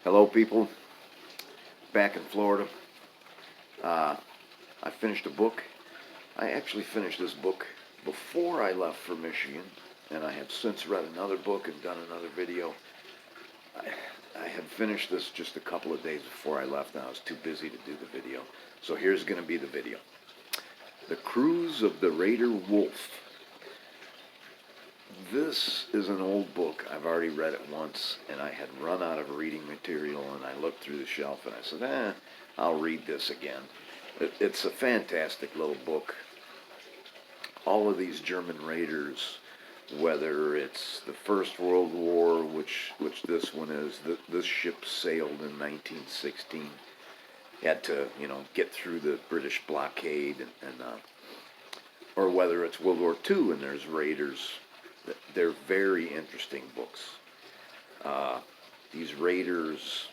Hello, people. Back in Florida. Uh, I finished a book. I actually finished this book before I left for Michigan, and I have since read another book and done another video. I had finished this just a couple of days before I left, and I was too busy to do the video. So here's going to be the video. The Cruise of the Raider Wolf. This is an old book. I've already read it once, and I had run out of reading material, and I looked through the shelf, and I said, I'll read this again. It's a fantastic little book. All of these German raiders, whether it's the First World War, which this one is, this ship sailed in 1916, had to, get through the British blockade, or whether it's World War II and there's raiders. They're very interesting books. These raiders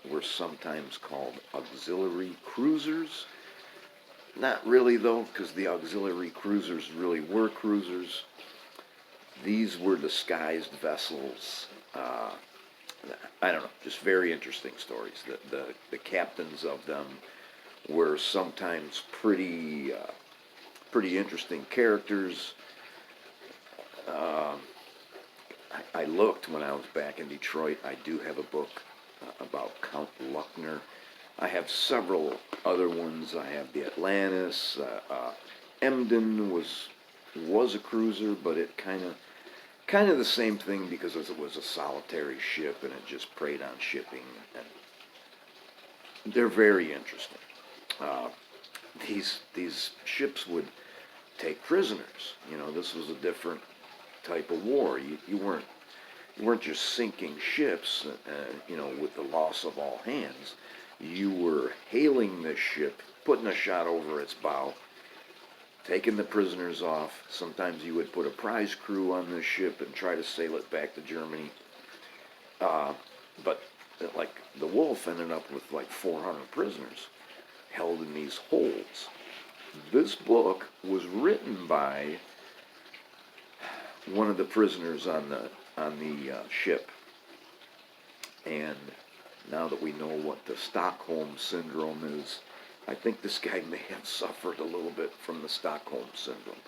were sometimes called auxiliary cruisers. Not really, though, because the auxiliary cruisers really were cruisers. These were disguised vessels. I don't know, just very interesting stories. The captains of them were sometimes pretty interesting characters. I looked when I was back in Detroit. I do have a book about Count Luckner. I have several other ones. I have the Atlantis. Emden was a cruiser, but it kind of the same thing because it was a solitary ship and it just preyed on shipping. And they're very interesting. These ships would take prisoners. This was a different type of war. You weren't just sinking ships, with the loss of all hands. You were hailing this ship, putting a shot over its bow, taking the prisoners off. Sometimes you would put a prize crew on this ship and try to sail it back to Germany. But like the Wolf ended up with like 400 prisoners held in these holds. This book was written by one of the prisoners on the ship, and now that we know what the Stockholm Syndrome is, I think this guy may have suffered a little bit from the Stockholm Syndrome,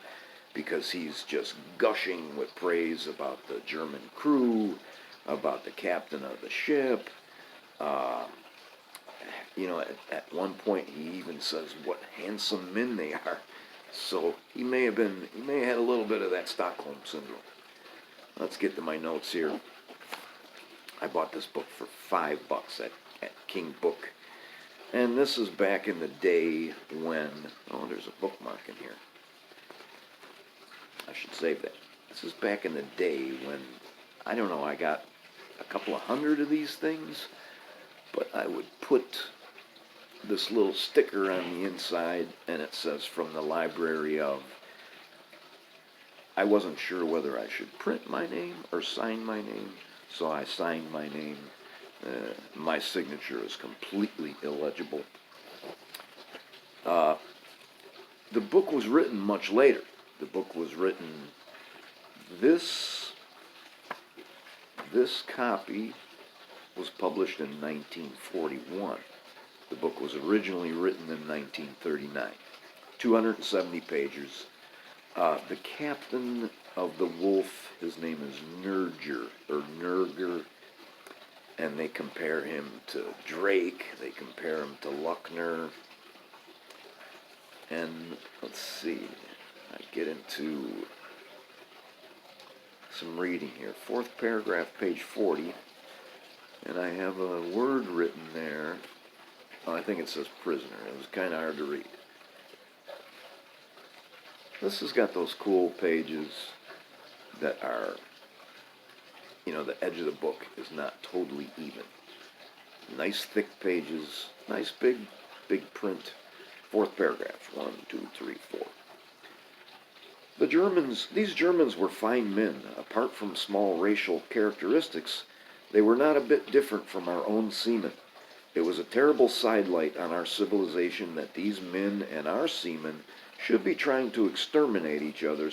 because he's just gushing with praise about the German crew, about the captain of the ship. At one point he even says what handsome men they are. So he may have had a little bit of that Stockholm Syndrome. Let's get to my notes here. I bought this book for $5 at King Book. And this is back in the day when, there's a bookmark in here. I should save that. This is back in the day when, I don't know, I got a couple of hundred of these things, but I would put this little sticker on the inside, and it says from the library of. I wasn't sure whether I should print my name or sign my name, so I signed my name. My signature is completely illegible. The book was written much later. The book was written, this copy was published in 1941. The book was originally written in 1939. 270 pages. The captain of the Wolf, his name is Nerger, and they compare him to Drake, they compare him to Luckner, and let's see, I get into some reading here. Fourth paragraph, page 40, and I have a word written there. I think it says prisoner. It was kind of hard to read. This has got those cool pages that are, the edge of the book is not totally even. Nice thick pages, nice big print. Fourth paragraph, 1, 2, 3, 4. These Germans were fine men. Apart from small racial characteristics, they were not a bit different from our own seamen. It was a terrible sidelight on our civilization that these men and our seamen should be trying to exterminate each other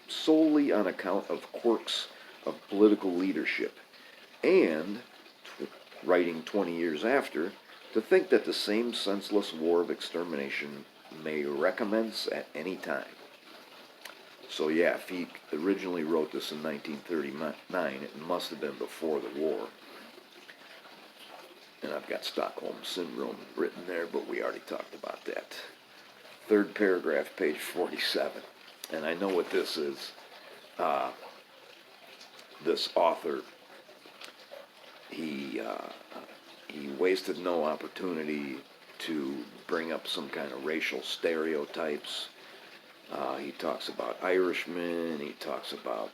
solely on account of quirks of political leadership, and writing 20 years after, to think that the same senseless war of extermination may recommence at any time. So yeah, if he originally wrote this in 1939, it must have been before the war. And I've got Stockholm Syndrome written there, but we already talked about that. Third paragraph, page 47. And I know what this is. This author, he wasted no opportunity to bring up some kind of racial stereotypes. He talks about Irishmen. He talks about,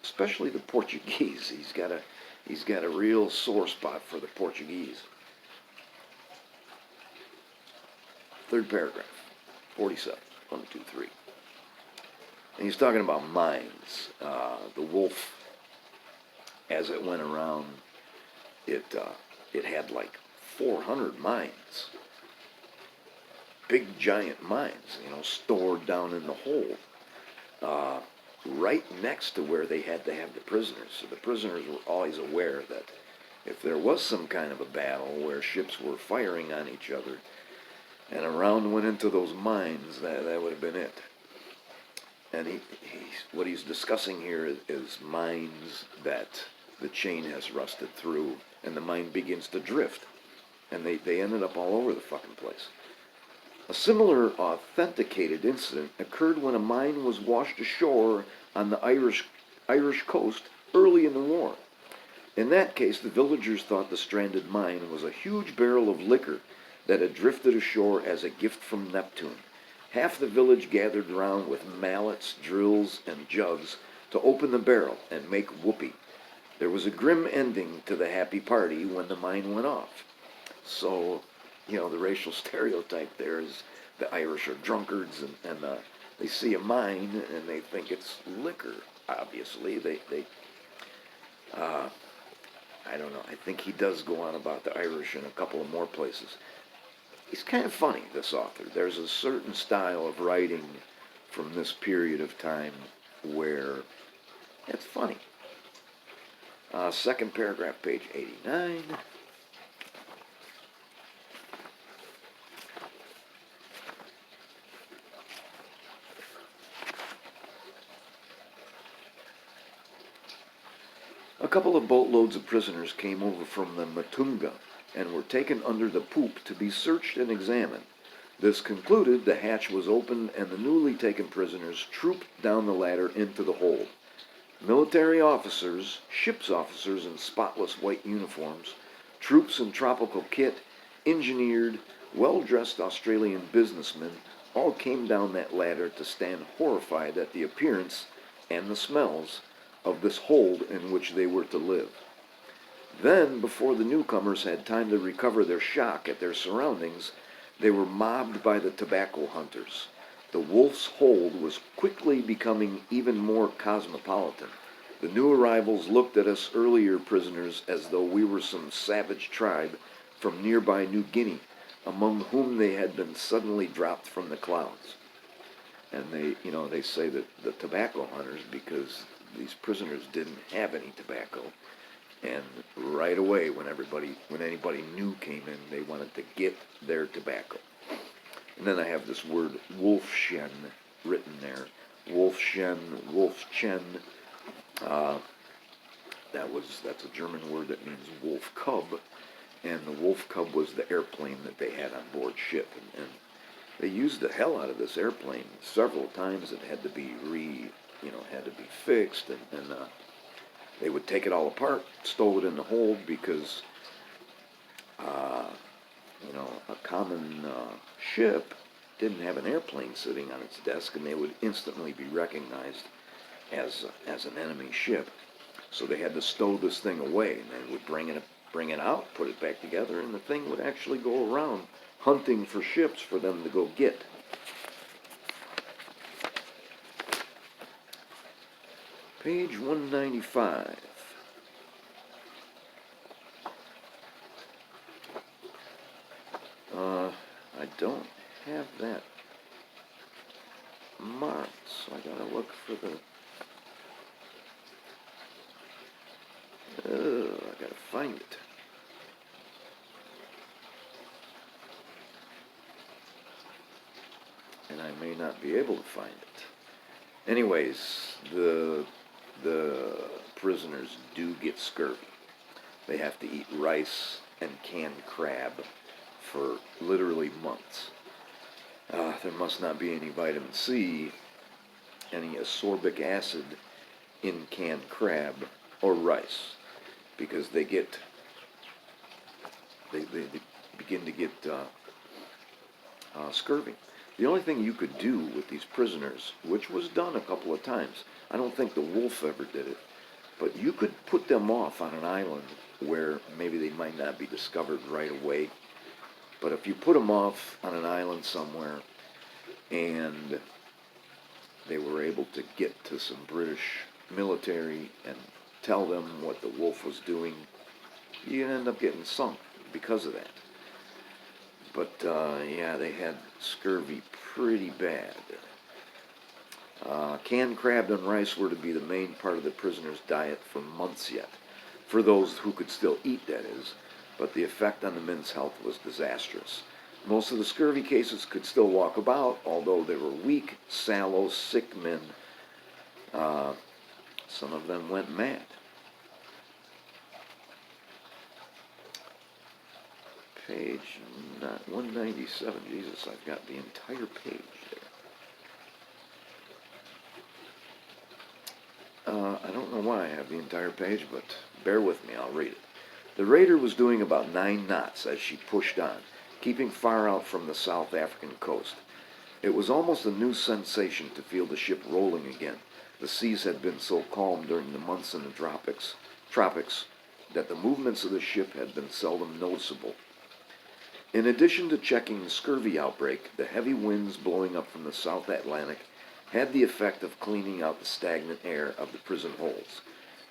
especially the Portuguese. He's got a real sore spot for the Portuguese. Third paragraph, 47, 1, 2, 3. And he's talking about mines. The wolf, as it went around, it had like 400 mines. Big giant mines, stored down in the hold, right next to where they had to have the prisoners. So the prisoners were always aware that if there was some kind of a battle where ships were firing on each other, and a round went into those mines, that would have been it. And what he's discussing here is mines that the chain has rusted through, and the mine begins to drift. And they ended up all over the fucking place. A similar authenticated incident occurred when a mine was washed ashore on the Irish coast early in the war. In that case, the villagers thought the stranded mine was a huge barrel of liquor that had drifted ashore as a gift from Neptune. Half the village gathered round with mallets, drills, and jugs to open the barrel and make whoopee. There was a grim ending to the happy party when the mine went off. So, the racial stereotype there is the Irish are drunkards, and they see a mine and they think it's liquor. Obviously, I don't know. I think he does go on about the Irish in a couple of more places. He's kind of funny, this author. There's a certain style of writing from this period of time where it's funny. Second paragraph, page 89. A couple of boatloads of prisoners came over from the Matunga and were taken under the poop to be searched and examined. This concluded, the hatch was opened and the newly taken prisoners trooped down the ladder into the hold. Military officers, ship's officers in spotless white uniforms, troops in tropical kit, engineered, well-dressed Australian businessmen all came down that ladder to stand horrified at the appearance and the smells of this hold in which they were to live. Then, before the newcomers had time to recover their shock at their surroundings, they were mobbed by the tobacco hunters. The Wolf's Hold was quickly becoming even more cosmopolitan. The new arrivals looked at us earlier prisoners as though we were some savage tribe from nearby New Guinea, among whom they had been suddenly dropped from the clouds. And they say that the tobacco hunters, because these prisoners didn't have any tobacco, and right away when anybody new came in, they wanted to get their tobacco. And then I have this word Wolfschen written there. Wolfschen, Wolfchen. That's a German word that means wolf cub, and the wolf cub was the airplane that they had on board ship, and they used the hell out of this airplane several times. It had to be fixed, and they would take it all apart, stow it in the hold, because a common ship didn't have an airplane sitting on its desk, and they would instantly be recognized as an enemy ship. So they had to stow this thing away, and they would bring it out, put it back together, and the thing would actually go around hunting for ships for them to go get. Page 195. I don't have that marked, so I gotta look for I gotta find it. not be able to find it. Anyways, the prisoners do get scurvy. They have to eat rice and canned crab for literally months. There must not be any vitamin C, any ascorbic acid in canned crab or rice, because they begin to get scurvy. The only thing you could do with these prisoners, which was done a couple of times, I don't think the wolf ever did it, but you could put them off on an island where maybe they might not be discovered right away. But if you put them off on an island somewhere and they were able to get to some British military and tell them what the wolf was doing, you'd end up getting sunk because of that. But yeah, they had scurvy pretty bad. Canned crab and rice were to be the main part of the prisoners' diet for months yet, for those who could still eat, that is, but the effect on the men's health was disastrous. Most of the scurvy cases could still walk about, although they were weak, sallow, sick men. Some of them went mad. Page 197. Jesus, I've got the entire page there. I don't know why I have the entire page, but bear with me, I'll read it. The raider was doing about 9 knots as she pushed on, keeping far out from the South African coast. It was almost a new sensation to feel the ship rolling again. The seas had been so calm during the months in the tropics that the movements of the ship had been seldom noticeable. In addition to checking the scurvy outbreak, the heavy winds blowing up from the South Atlantic had the effect of cleaning out the stagnant air of the prison holds.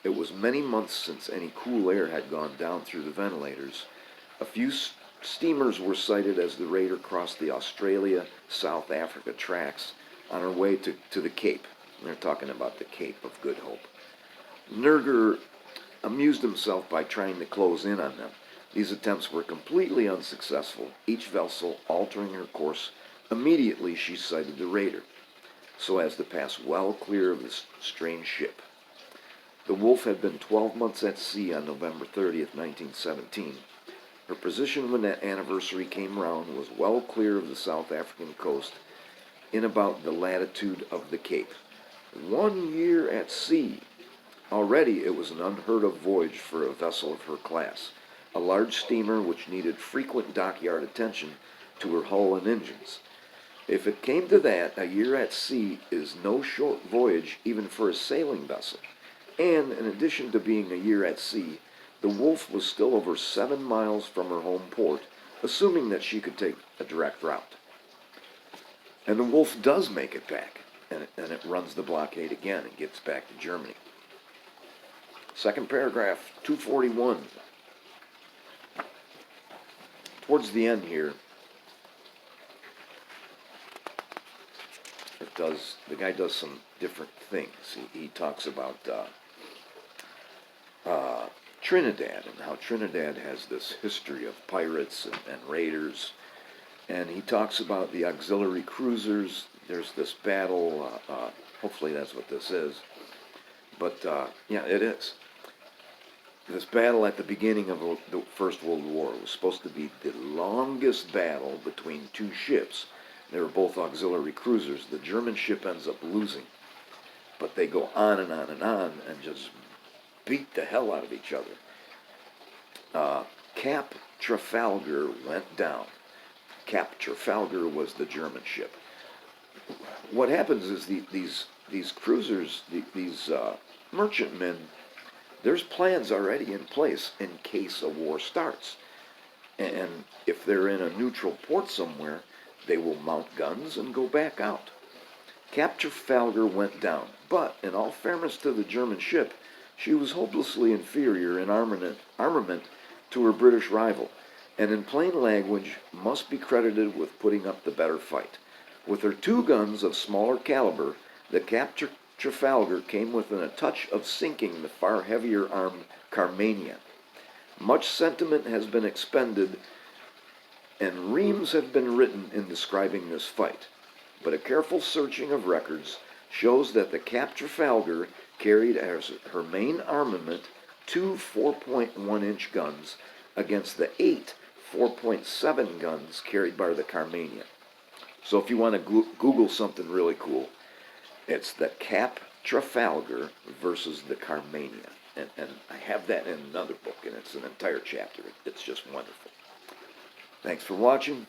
It was many months since any cool air had gone down through the ventilators. A few steamers were sighted as the raider crossed the Australia-South Africa tracks on her way to the Cape. They're talking about the Cape of Good Hope. Nerger amused himself by trying to close in on them. These attempts were completely unsuccessful, each vessel altering her course. Immediately she sighted the raider, so as to pass well clear of this strange ship. The Wolf had been 12 months at sea on November 30th, 1917. Her position when that anniversary came round was well clear of the South African coast, in about the latitude of the Cape. 1 year at sea. Already it was an unheard-of voyage for a vessel of her class, a large steamer which needed frequent dockyard attention to her hull and engines. If it came to that, a year at sea is no short voyage even for a sailing vessel. And in addition to being a year at sea, the Wolf was still over 7 miles from her home port, assuming that she could take a direct route. And the Wolf does make it back, and it runs the blockade again and gets back to Germany. Second paragraph, 241. Towards the end here, the guy does some different things. He talks about Trinidad and how Trinidad has this history of pirates and raiders. And he talks about the auxiliary cruisers. There's this battle. Hopefully that's what this is. But yeah, it is. This battle at the beginning of the First World War was supposed to be the longest battle between 2 ships. They were both auxiliary cruisers. The German ship ends up losing. But they go on and on and on and just beat the hell out of each other. Cap Trafalgar went down. Cap Trafalgar was the German ship. What happens is these cruisers, these merchantmen, there's plans already in place in case a war starts. And if they're in a neutral port somewhere, they will mount guns and go back out. Cap Trafalgar went down, but in all fairness to the German ship, she was hopelessly inferior in armament to her British rival, and in plain language must be credited with putting up the better fight. With her 2 guns of smaller caliber, the Cap Trafalgar came within a touch of sinking the far heavier armed Carmania. Much sentiment has been expended and reams have been written in describing this fight. but a careful searching of records shows that the Cap Trafalgar carried as her main armament two 4.1-inch guns against the 8 4.7 guns carried by the Carmania. So if you want to Google something really cool, it's the Cap Trafalgar versus the Carmania. And I have that in another book, and it's an entire chapter. It's just wonderful. Thanks for watching.